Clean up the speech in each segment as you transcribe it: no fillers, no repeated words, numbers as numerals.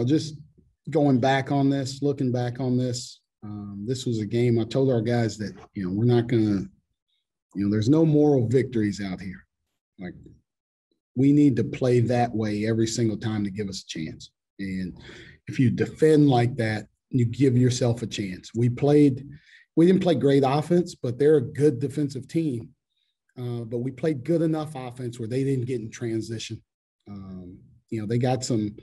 just going back on this, looking back on this, this was a game I told our guys that, we're not going to, there's no moral victories out here. Like, we need to play that way every single time to give us a chance. And if you defend like that, you give yourself a chance. We didn't play great offense, but they're a good defensive team. But we played good enough offense where they didn't get in transition. They got some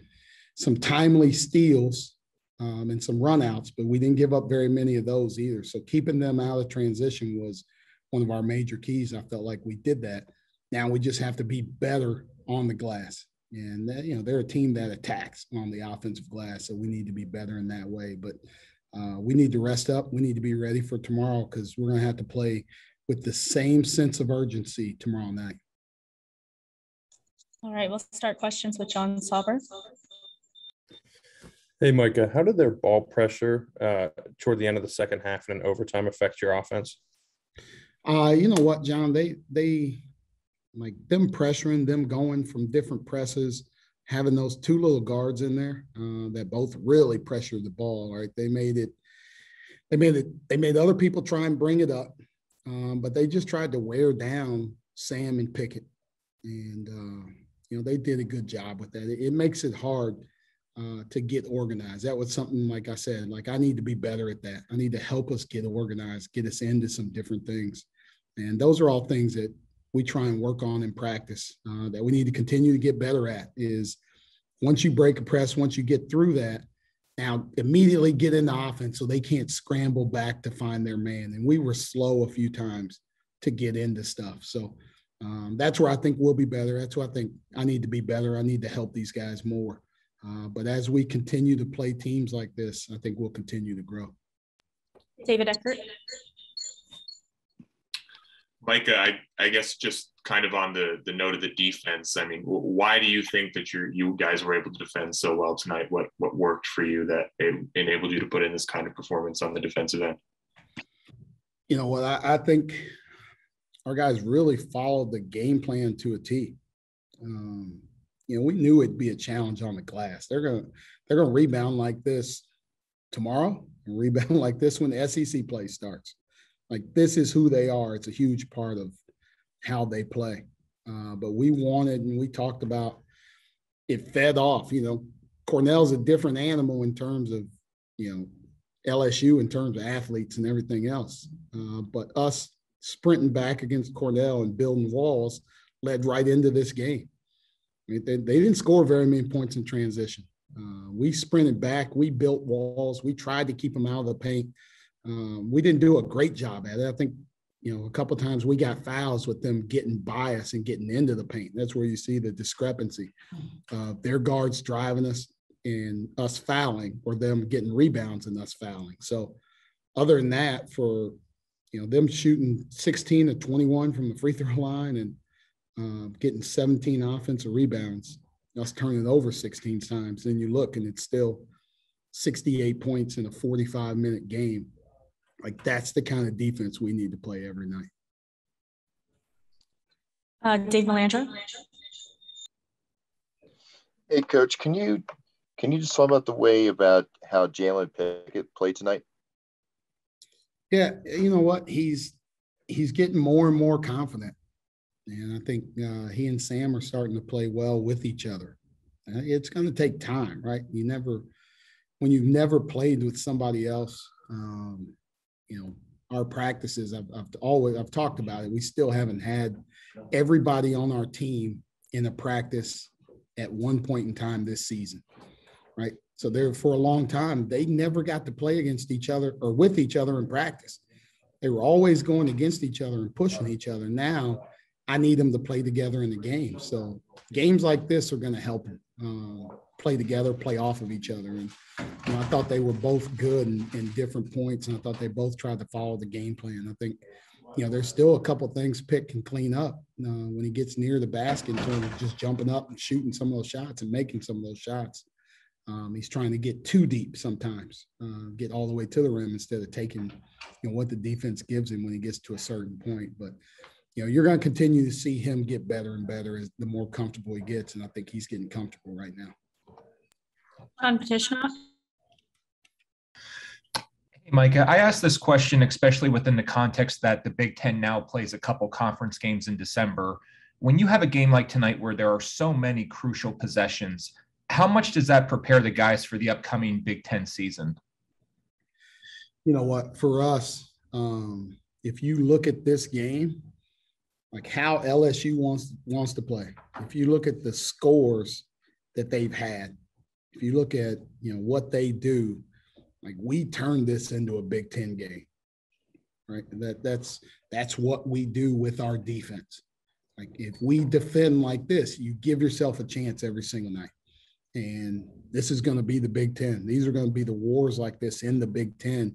timely steals and some runouts, but we didn't give up very many of those either. So keeping them out of transition was one of our major keys. I felt like we did that. Now we just have to be better on the glass. And, they're a team that attacks on the offensive glass, so we need to be better in that way. But we need to rest up. We need to be ready for tomorrow because we're going to have to play with the same sense of urgency tomorrow night. All right, we'll start questions with John Sauber. Hey, Micah, how did their ball pressure toward the end of the second half and in overtime affect your offense? You know what, John? They like them pressuring, them going from different presses, having those two little guards in there that both really pressured the ball. Right? They made other people try and bring it up, but they just tried to wear down Sam and Pickett, and they did a good job with that. It makes it hard to get organized. That was something, like I said, like I need to be better at that. I need to help us get organized, get us into some different things. And those are all things that we try and work on in practice that we need to continue to get better at. Is once you break a press, once you get through that, now immediately get into offense so they can't scramble back to find their man. And we were slow a few times to get into stuff. So that's where I think we'll be better. That's where I think I need to be better. I need to help these guys more. But as we continue to play teams like this, I think we'll continue to grow. David Eckert. Micah, I guess just kind of on the note of the defense, I mean, why do you think that you guys were able to defend so well tonight? What worked for you that enabled you to put in this kind of performance on the defensive end? You know what, I think our guys really followed the game plan to a T. We knew it'd be a challenge on the glass. They're gonna rebound like this tomorrow and rebound like this when the SEC play starts. Like, this is who they are. It's a huge part of how they play. But we wanted, and we talked about it fed off. Cornell's a different animal in terms of, LSU in terms of athletes and everything else. But us sprinting back against Cornell and building walls led right into this game. I mean, they didn't score very many points in transition. We sprinted back. We built walls. We tried to keep them out of the paint. We didn't do a great job at it. I think, a couple of times we got fouls with them getting by us and getting into the paint. That's where you see the discrepancy. Their guards driving us and us fouling, or them getting rebounds and us fouling. So other than that, for, them shooting 16 of 21 from the free throw line and getting 17 offensive rebounds, us turning it over 16 times, then you look and it's still 68 points in a 45-minute game. Like, that's the kind of defense we need to play every night. Dave Melandra. Hey, Coach, can you just talk about the way about how Jalen Pickett played tonight? Yeah, you know what? He's getting more and more confident. And I think he and Sam are starting to play well with each other. It's going to take time, right? When you've never played with somebody else, our practices, I've talked about it. We still haven't had everybody on our team in a practice at one point in time this season, right? So for a long time, they never got to play against each other or with each other in practice. They were always going against each other and pushing each other. Now I need them to play together in the game. So games like this are going to help them play together, play off of each other. And I thought they were both good in different points, and I thought they both tried to follow the game plan. I think, there's still a couple things Pitt can clean up when he gets near the basket in terms of just jumping up and shooting some of those shots and making some of those shots. He's trying to get too deep sometimes, get all the way to the rim instead of taking, what the defense gives him when he gets to a certain point. But, you're going to continue to see him get better and better as the more comfortable he gets, and I think he's getting comfortable right now. Sean Petishnoff. Hey, Micah, I asked this question especially within the context that the Big Ten now plays a couple conference games in December. When you have a game like tonight where there are so many crucial possessions, how much does that prepare the guys for the upcoming Big Ten season? You know what, for us, if you look at this game, like how LSU wants to play, if you look at the scores that they've had, if you look at, what they do, like we turned this into a Big Ten game, right? That's what we do with our defense. Like if we defend like this, you give yourself a chance every single night. And this is going to be the Big Ten. These are going to be the wars like this in the Big Ten.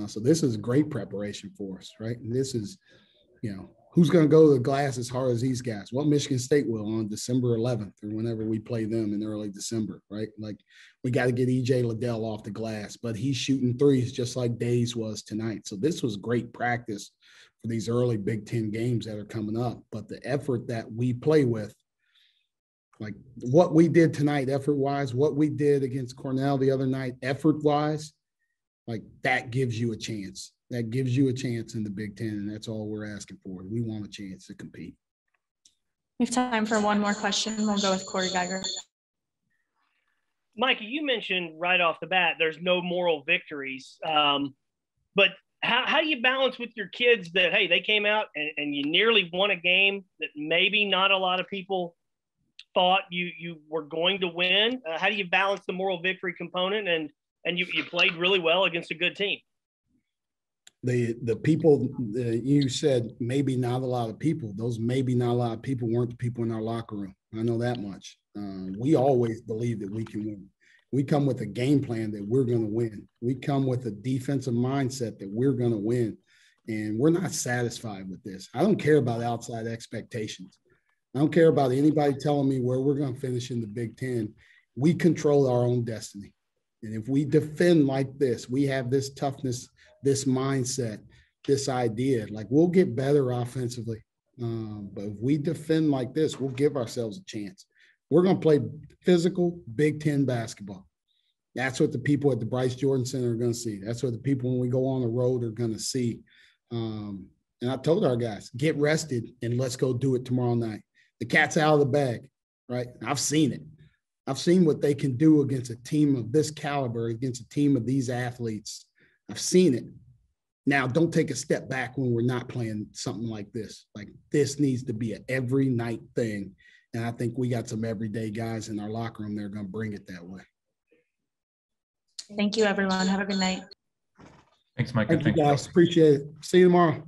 So this is great preparation for us, right? And this is, who's going to go to the glass as hard as these guys? Well, Michigan State will on December 11th or whenever we play them in early December, right? Like we got to get E.J. Liddell off the glass, but he's shooting threes just like Days was tonight. So this was great practice for these early Big Ten games that are coming up. But the effort that we play with, like what we did tonight effort-wise, what we did against Cornell the other night effort-wise, like that gives you a chance. That gives you a chance in the Big Ten, and that's all we're asking for. We want a chance to compete. We have time for one more question. We'll go with Corey Geiger. Micah, you mentioned right off the bat there's no moral victories. But how do you balance with your kids that, hey, they came out and you nearly won a game that maybe not a lot of people thought you were going to win? How do you balance the moral victory component and you played really well against a good team? The people you said maybe not a lot of people, those maybe not a lot of people weren't the people in our locker room. I know that much. We always believe that we can win. We come with a game plan that we're going to win. We come with a defensive mindset that we're going to win. And we're not satisfied with this. I don't care about outside expectations. I don't care about anybody telling me where we're going to finish in the Big Ten. We control our own destiny. And if we defend like this, we have this toughness, this mindset, this idea, like we'll get better offensively. But if we defend like this, we'll give ourselves a chance. We're going to play physical Big Ten basketball. That's what the people at the Bryce Jordan Center are going to see. That's what the people when we go on the road are going to see. And I told our guys, get rested and let's go do it tomorrow night. The cat's out of the bag, right? I've seen it. I've seen what they can do against a team of this caliber, against a team of these athletes. I've seen it. Now, don't take a step back when we're not playing something like this. Like this needs to be an every night thing. And I think we got some everyday guys in our locker room that are going to bring it that way. Thank you, everyone. Have a good night. Thanks, Micah. Thank you, guys. Appreciate it. See you tomorrow.